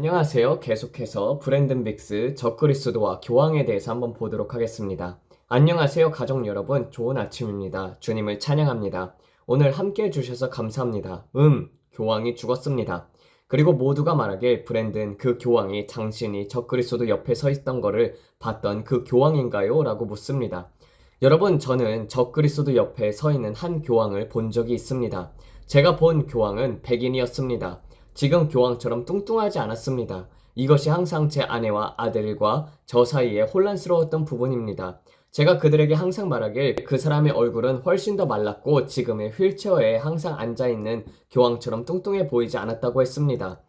안녕하세요. 계속해서 브랜든 빅스 적그리스도와 교황에 대해서 한번 보도록 하겠습니다. 안녕하세요, 가족 여러분. 좋은 아침입니다. 주님을 찬양합니다. 오늘 함께 해주셔서 감사합니다. 교황이 죽었습니다. 그리고 모두가 말하길 브랜든 그 교황이 당신이 적그리스도 옆에 서 있던 거를 봤던 그 교황인가요? 라고 묻습니다. 여러분, 저는 적그리스도 옆에 서 있는 한 교황을 본 적이 있습니다. 제가 본 교황은 백인이었습니다. 지금 교황처럼 뚱뚱하지 않았습니다. 이것이 항상 제 아내와 아들과 저 사이에 혼란스러웠던 부분입니다. 제가 그들에게 항상 말하길 그 사람의 얼굴은 훨씬 더 말랐고 지금의 휠체어에 항상 앉아있는 교황처럼 뚱뚱해 보이지 않았다고 했습니다.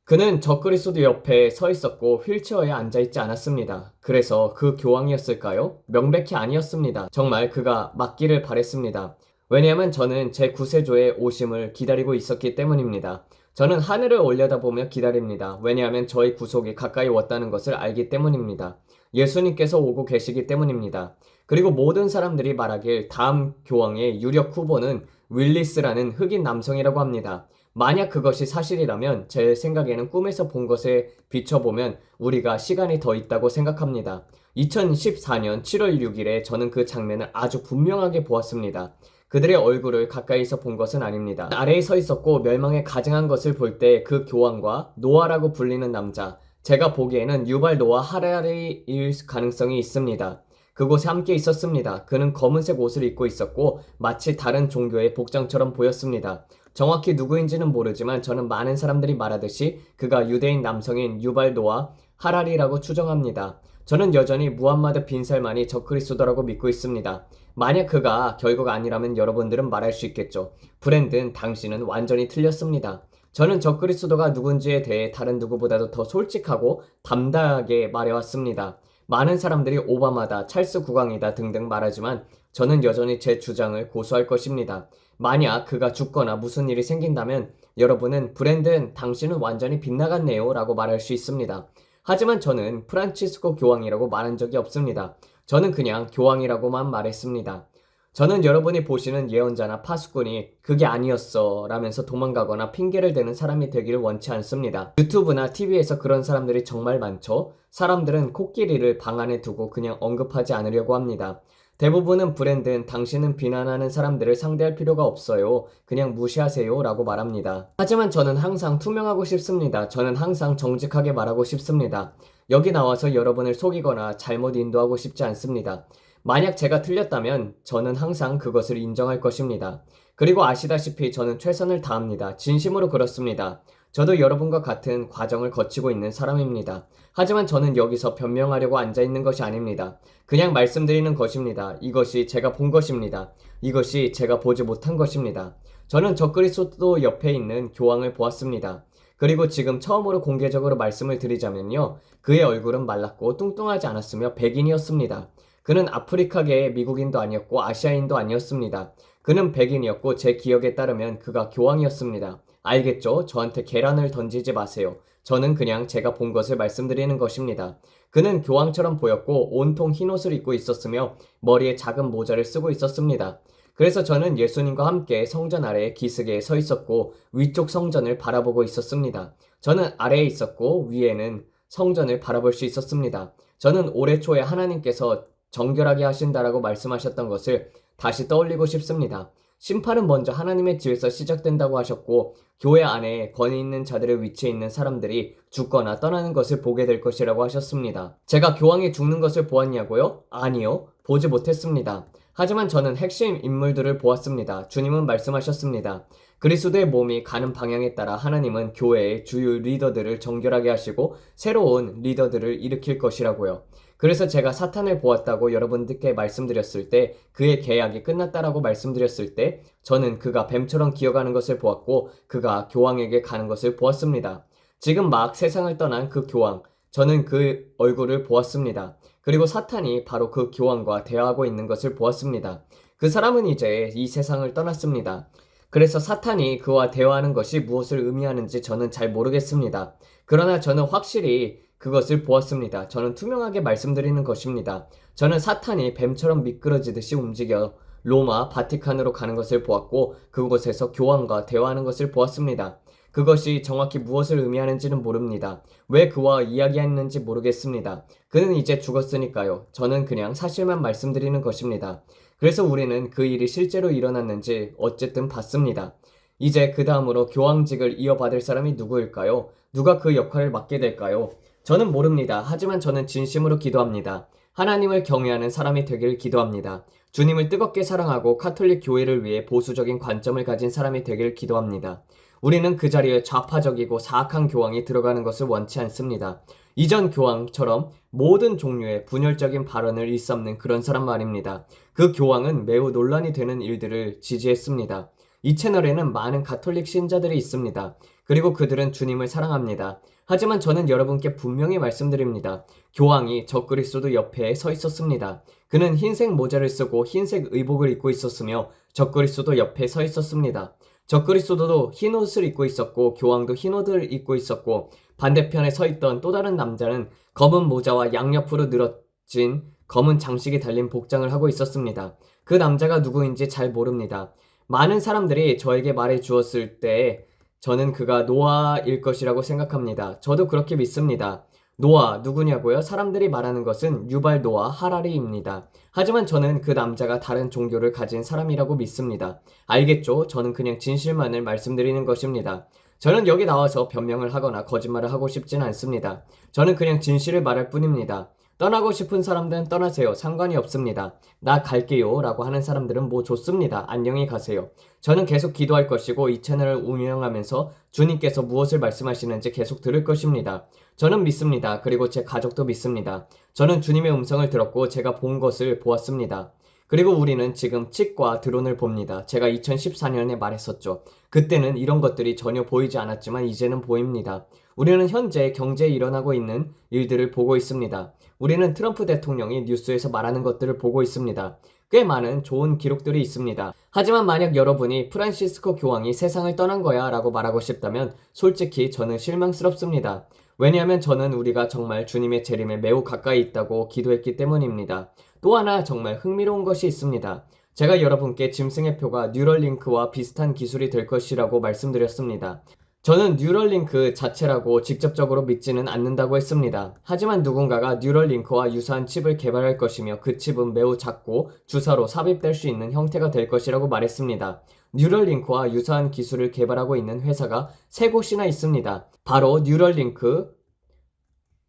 그는 적그리스도 옆에 서 있었고 휠체어에 앉아있지 않았습니다. 그래서 그 교황이었을까요? 명백히 아니었습니다. 정말 그가 맞기를 바랬습니다. 왜냐하면 저는 제 구세주의 오심을 기다리고 있었기 때문입니다. 저는 하늘을 올려다보며 기다립니다. 왜냐하면 저의 구속이 가까이 왔다는 것을 알기 때문입니다. 예수님께서 오고 계시기 때문입니다. 그리고 모든 사람들이 말하길 다음 교황의 유력 후보는 윌리스라는 흑인 남성이라고 합니다. 만약 그것이 사실이라면 제 생각에는 꿈에서 본 것에 비춰보면 우리가 시간이 더 있다고 생각합니다. 2014년 7월 6일에 저는 그 장면을 아주 분명하게 보았습니다. 그들의 얼굴을 가까이서 본 것은 아닙니다. 아래에 서 있었고 멸망에 가증한 것을 볼 때 그 교황과 노아라고 불리는 남자, 제가 보기에는 유발 노아 하라리일 가능성이 있습니다. 그곳에 함께 있었습니다. 그는 검은색 옷을 입고 있었고 마치 다른 종교의 복장처럼 보였습니다. 정확히 누구인지는 모르지만 저는 많은 사람들이 말하듯이 그가 유대인 남성인 유발 노아 하라리라고 추정합니다. 저는 여전히 무함마드 빈 살만이 적그리스도라고 믿고 있습니다. 만약 그가 결국 아니라면 여러분들은 말할 수 있겠죠. 브랜든, 당신은 완전히 틀렸습니다. 저는 적그리스도가 누군지에 대해 다른 누구보다도 더 솔직하고 담대하게 말해왔습니다. 많은 사람들이 오바마다, 찰스 국왕이다 등등 말하지만 저는 여전히 제 주장을 고수할 것입니다. 만약 그가 죽거나 무슨 일이 생긴다면 여러분은 브랜든, 당신은 완전히 빗나갔네요 라고 말할 수 있습니다. 하지만 저는 프란치스코 교황이라고 말한 적이 없습니다. 저는 그냥 교황이라고만 말했습니다. 저는 여러분이 보시는 예언자나 파수꾼이 그게 아니었어 라면서 도망가거나 핑계를 대는 사람이 되기를 원치 않습니다. 유튜브나 TV에서 그런 사람들이 정말 많죠. 사람들은 코끼리를 방 안에 두고 그냥 언급하지 않으려고 합니다. 대부분은 브랜든, 당신은 비난하는 사람들을 상대할 필요가 없어요. 그냥 무시하세요 라고 말합니다. 하지만 저는 항상 투명하고 싶습니다. 저는 항상 정직하게 말하고 싶습니다. 여기 나와서 여러분을 속이거나 잘못 인도하고 싶지 않습니다. 만약 제가 틀렸다면 저는 항상 그것을 인정할 것입니다. 그리고 아시다시피 저는 최선을 다합니다. 진심으로 그렇습니다. 저도 여러분과 같은 과정을 거치고 있는 사람입니다. 하지만 저는 여기서 변명하려고 앉아있는 것이 아닙니다. 그냥 말씀드리는 것입니다. 이것이 제가 본 것입니다. 이것이 제가 보지 못한 것입니다. 저는 적그리스도 옆에 있는 교황을 보았습니다. 그리고 지금 처음으로 공개적으로 말씀을 드리자면요. 그의 얼굴은 말랐고 뚱뚱하지 않았으며 백인이었습니다. 그는 아프리카계의 미국인도 아니었고 아시아인도 아니었습니다. 그는 백인이었고 제 기억에 따르면 그가 교황이었습니다. 알겠죠? 저한테 계란을 던지지 마세요. 저는 그냥 제가 본 것을 말씀드리는 것입니다. 그는 교황처럼 보였고 온통 흰옷을 입고 있었으며 머리에 작은 모자를 쓰고 있었습니다. 그래서 저는 예수님과 함께 성전 아래에 기슭에 서 있었고 위쪽 성전을 바라보고 있었습니다. 저는 아래에 있었고 위에는 성전을 바라볼 수 있었습니다. 저는 올해 초에 하나님께서 정결하게 하신다라고 말씀하셨던 것을 다시 떠올리고 싶습니다. 심판은 먼저 하나님의 집에서 시작된다고 하셨고 교회 안에 권위 있는 자들의 위치에 있는 사람들이 죽거나 떠나는 것을 보게 될 것이라고 하셨습니다. 제가 교황이 죽는 것을 보았냐고요? 아니요. 보지 못했습니다. 하지만 저는 핵심 인물들을 보았습니다. 주님은 말씀하셨습니다. 그리스도의 몸이 가는 방향에 따라 하나님은 교회의 주요 리더들을 정결하게 하시고 새로운 리더들을 일으킬 것이라고요. 그래서 제가 사탄을 보았다고 여러분들께 말씀드렸을 때 그의 계약이 끝났다라고 말씀드렸을 때 저는 그가 뱀처럼 기어가는 것을 보았고 그가 교황에게 가는 것을 보았습니다. 지금 막 세상을 떠난 그 교황, 저는 그 얼굴을 보았습니다. 그리고 사탄이 바로 그 교황과 대화하고 있는 것을 보았습니다. 그 사람은 이제 이 세상을 떠났습니다. 그래서 사탄이 그와 대화하는 것이 무엇을 의미하는지 저는 잘 모르겠습니다. 그러나 저는 확실히 그것을 보았습니다. 저는 투명하게 말씀드리는 것입니다. 저는 사탄이 뱀처럼 미끄러지듯이 움직여 로마 바티칸으로 가는 것을 보았고 그곳에서 교황과 대화하는 것을 보았습니다. 그것이 정확히 무엇을 의미하는지는 모릅니다. 왜 그와 이야기했는지 모르겠습니다. 그는 이제 죽었으니까요. 저는 그냥 사실만 말씀드리는 것입니다. 그래서 우리는 그 일이 실제로 일어났는지 어쨌든 봤습니다. 이제 그 다음으로 교황직을 이어받을 사람이 누구일까요? 누가 그 역할을 맡게 될까요? 저는 모릅니다. 하지만 저는 진심으로 기도합니다. 하나님을 경외하는 사람이 되길 기도합니다. 주님을 뜨겁게 사랑하고 카톨릭 교회를 위해 보수적인 관점을 가진 사람이 되길 기도합니다. 우리는 그 자리에 좌파적이고 사악한 교황이 들어가는 것을 원치 않습니다. 이전 교황처럼 모든 종류의 분열적인 발언을 일삼는 그런 사람 말입니다. 그 교황은 매우 논란이 되는 일들을 지지했습니다. 이 채널에는 많은 가톨릭 신자들이 있습니다. 그리고 그들은 주님을 사랑합니다. 하지만 저는 여러분께 분명히 말씀드립니다. 교황이 적그리스도 옆에 서 있었습니다. 그는 흰색 모자를 쓰고 흰색 의복을 입고 있었으며 적그리스도 옆에 서 있었습니다. 적그리스도도 흰 옷을 입고 있었고 교황도 흰 옷을 입고 있었고 반대편에 서 있던 또 다른 남자는 검은 모자와 양옆으로 늘어진 검은 장식이 달린 복장을 하고 있었습니다. 그 남자가 누구인지 잘 모릅니다. 많은 사람들이 저에게 말해 주었을 때 저는 그가 노아일 것이라고 생각합니다. 저도 그렇게 믿습니다. 노아 누구냐고요? 사람들이 말하는 것은 유발 노아 하라리입니다. 하지만 저는 그 남자가 다른 종교를 가진 사람이라고 믿습니다. 알겠죠? 저는 그냥 진실만을 말씀드리는 것입니다. 저는 여기 나와서 변명을 하거나 거짓말을 하고 싶진 않습니다. 저는 그냥 진실을 말할 뿐입니다. 떠나고 싶은 사람들은 떠나세요. 상관이 없습니다. 나 갈게요 라고 하는 사람들은 뭐 좋습니다. 안녕히 가세요. 저는 계속 기도할 것이고 이 채널을 운영하면서 주님께서 무엇을 말씀하시는지 계속 들을 것입니다. 저는 믿습니다. 그리고 제 가족도 믿습니다. 저는 주님의 음성을 들었고 제가 본 것을 보았습니다. 그리고 우리는 지금 치과 드론을 봅니다. 제가 2014년에 말했었죠. 그때는 이런 것들이 전혀 보이지 않았지만 이제는 보입니다. 우리는 현재 경제에 일어나고 있는 일들을 보고 있습니다. 우리는 트럼프 대통령이 뉴스에서 말하는 것들을 보고 있습니다. 꽤 많은 좋은 기록들이 있습니다. 하지만 만약 여러분이 프란시스코 교황이 세상을 떠난 거야 라고 말하고 싶다면 솔직히 저는 실망스럽습니다. 왜냐하면 저는 우리가 정말 주님의 재림에 매우 가까이 있다고 기도했기 때문입니다. 또 하나 정말 흥미로운 것이 있습니다. 제가 여러분께 짐승의 표가 뉴럴링크와 비슷한 기술이 될 것이라고 말씀드렸습니다. 저는 뉴럴링크 자체라고 직접적으로 믿지는 않는다고 했습니다. 하지만 누군가가 뉴럴링크와 유사한 칩을 개발할 것이며 그 칩은 매우 작고 주사로 삽입될 수 있는 형태가 될 것이라고 말했습니다. 뉴럴링크와 유사한 기술을 개발하고 있는 회사가 3곳이나 있습니다. 바로 뉴럴링크,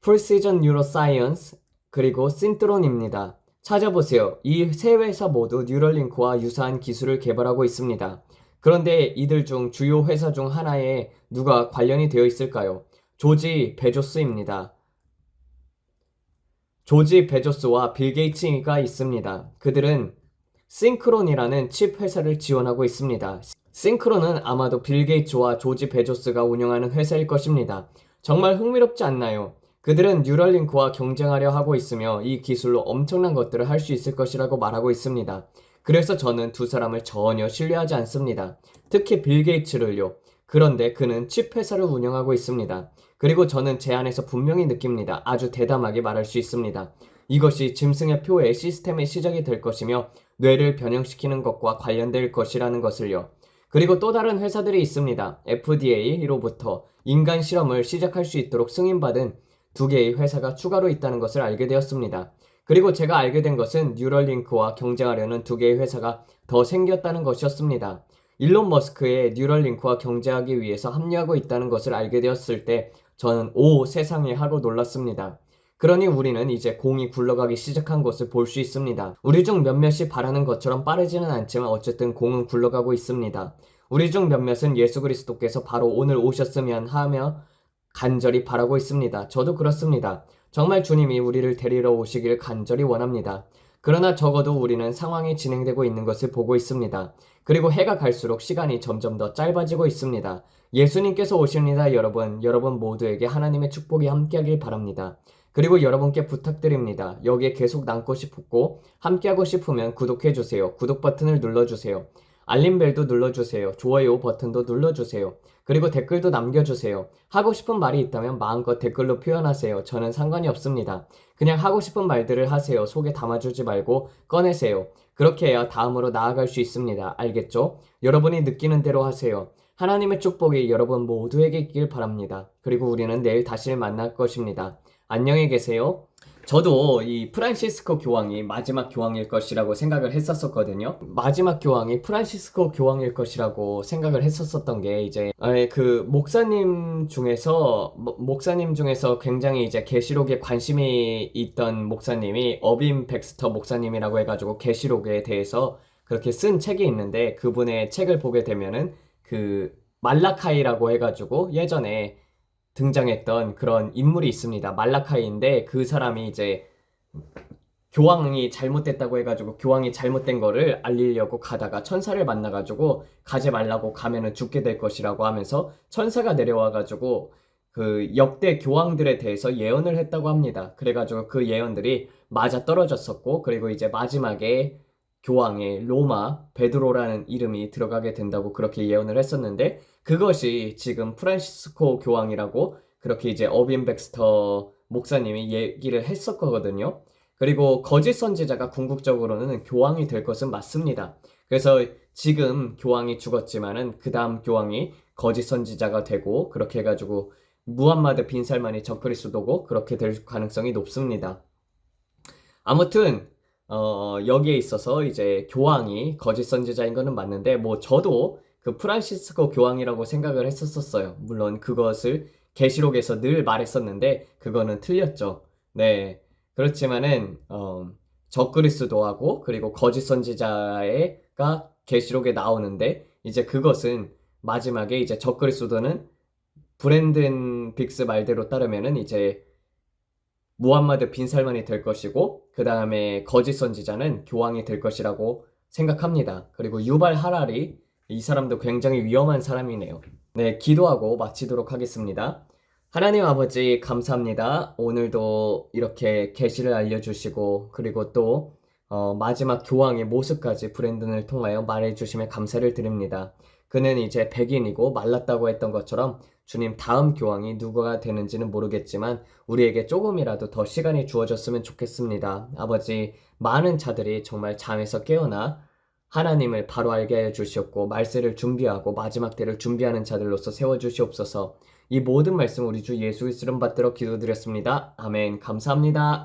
프리시전 뉴로사이언스, 그리고 신트론입니다. 찾아보세요. 이 3회사 모두 뉴럴링크와 유사한 기술을 개발하고 있습니다. 그런데 이들 중 주요 회사 중 하나에 누가 관련이 되어 있을까요? 조지 베조스입니다. 조지 베조스와 빌 게이츠가 있습니다. 그들은 싱크론이라는 칩 회사를 지원하고 있습니다. 싱크론은 아마도 빌 게이츠와 조지 베조스가 운영하는 회사일 것입니다. 정말 흥미롭지 않나요? 그들은 뉴럴링크와 경쟁하려 하고 있으며 이 기술로 엄청난 것들을 할 수 있을 것이라고 말하고 있습니다. 그래서 저는 두 사람을 전혀 신뢰하지 않습니다. 특히 빌 게이츠를요. 그런데 그는 칩 회사를 운영하고 있습니다. 그리고 저는 제 안에서 분명히 느낍니다. 아주 대담하게 말할 수 있습니다. 이것이 짐승의 표의 시스템의 시작이 될 것이며 뇌를 변형시키는 것과 관련될 것이라는 것을요. 그리고 또 다른 회사들이 있습니다. FDA로부터 인간 실험을 시작할 수 있도록 승인받은 2개의 회사가 추가로 있다는 것을 알게 되었습니다. 그리고 제가 알게 된 것은 뉴럴링크와 경쟁하려는 2개의 회사가 더 생겼다는 것이었습니다. 일론 머스크의 뉴럴링크와 경쟁하기 위해서 합류하고 있다는 것을 알게 되었을 때 저는 오 세상에 하고 놀랐습니다. 그러니 우리는 이제 공이 굴러가기 시작한 것을 볼 수 있습니다. 우리 중 몇몇이 바라는 것처럼 빠르지는 않지만 어쨌든 공은 굴러가고 있습니다. 우리 중 몇몇은 예수 그리스도께서 바로 오늘 오셨으면 하며 간절히 바라고 있습니다. 저도 그렇습니다. 정말 주님이 우리를 데리러 오시길 간절히 원합니다. 그러나 적어도 우리는 상황이 진행되고 있는 것을 보고 있습니다. 그리고 해가 갈수록 시간이 점점 더 짧아지고 있습니다. 예수님께서 오십니다, 여러분. 여러분 모두에게 하나님의 축복이 함께하길 바랍니다. 그리고 여러분께 부탁드립니다. 여기에 계속 남고 싶고 함께하고 싶으면 구독해주세요. 구독 버튼을 눌러주세요. 알림벨도 눌러주세요. 좋아요 버튼도 눌러주세요. 그리고 댓글도 남겨주세요. 하고 싶은 말이 있다면 마음껏 댓글로 표현하세요. 저는 상관이 없습니다. 그냥 하고 싶은 말들을 하세요. 속에 담아주지 말고 꺼내세요. 그렇게 해야 다음으로 나아갈 수 있습니다. 알겠죠? 여러분이 느끼는 대로 하세요. 하나님의 축복이 여러분 모두에게 있길 바랍니다. 그리고 우리는 내일 다시 만날 것입니다. 안녕히 계세요. 저도 이 프란시스코 교황이 마지막 교황일 것이라고 생각을 했었거든요. 마지막 교황이 프란시스코 교황일 것이라고 생각을 했었던 게 이제 그 목사님 중에서 굉장히 이제 계시록에 관심이 있던 목사님이 어빈 백스터 목사님이라고 해가지고 계시록에 대해서 그렇게 쓴 책이 있는데 그분의 책을 보게 되면은 그 말라카이라고 해가지고 예전에 등장했던 그런 인물이 있습니다. 말라카이인데 그 사람이 이제 교황이 잘못됐다고 해가지고 교황이 잘못된 거를 알리려고 가다가 천사를 만나가지고 가지 말라고 가면은 죽게 될 것이라고 하면서 천사가 내려와가지고 그 역대 교황들에 대해서 예언을 했다고 합니다. 그래가지고 그 예언들이 맞아 떨어졌었고 그리고 이제 마지막에 교황에 로마 베드로라는 이름이 들어가게 된다고 그렇게 예언을 했었는데 그것이 지금 프란시스코 교황이라고 그렇게 이제 어빈 백스터 목사님이 얘기를 했었거든요. 그리고 거짓 선지자가 궁극적으로는 교황이 될 것은 맞습니다. 그래서 지금 교황이 죽었지만은 그 다음 교황이 거짓 선지자가 되고 그렇게 해가지고 무함마드 빈 살만이 적그리스도고 그렇게 될 가능성이 높습니다. 아무튼 여기에 있어서 이제 교황이 거짓 선지자인 거는 맞는데 뭐 저도 그 프란시스코 교황이라고 생각을 했었어요. 물론 그것을 계시록에서 늘 말했었는데 그거는 틀렸죠. 네. 그렇지만은 적그리스도하고 그리고 거짓 선지자가 계시록에 나오는데 이제 그것은 마지막에 이제 적그리스도는 브랜든 빅스 말대로 따르면은 이제 무함마드 빈 살만이 될 것이고 그 다음에 거짓 선지자는 교황이 될 것이라고 생각합니다. 그리고 유발 하라리 이 사람도 굉장히 위험한 사람이네요. 네, 기도하고 마치도록 하겠습니다. 하나님 아버지 감사합니다. 오늘도 이렇게 계시를 알려주시고 그리고 또 마지막 교황의 모습까지 브랜든을 통하여 말해주심에 감사를 드립니다. 그는 이제 백인이고 말랐다고 했던 것처럼 주님 다음 교황이 누가 되는지는 모르겠지만 우리에게 조금이라도 더 시간이 주어졌으면 좋겠습니다. 아버지 많은 자들이 정말 잠에서 깨어나 하나님을 바로 알게 하여 주시옵고 말세를 준비하고 마지막 때를 준비하는 자들로서 세워주시옵소서. 이 모든 말씀 우리 주 예수 그리스도 이름 받들어 기도드렸습니다. 아멘. 감사합니다.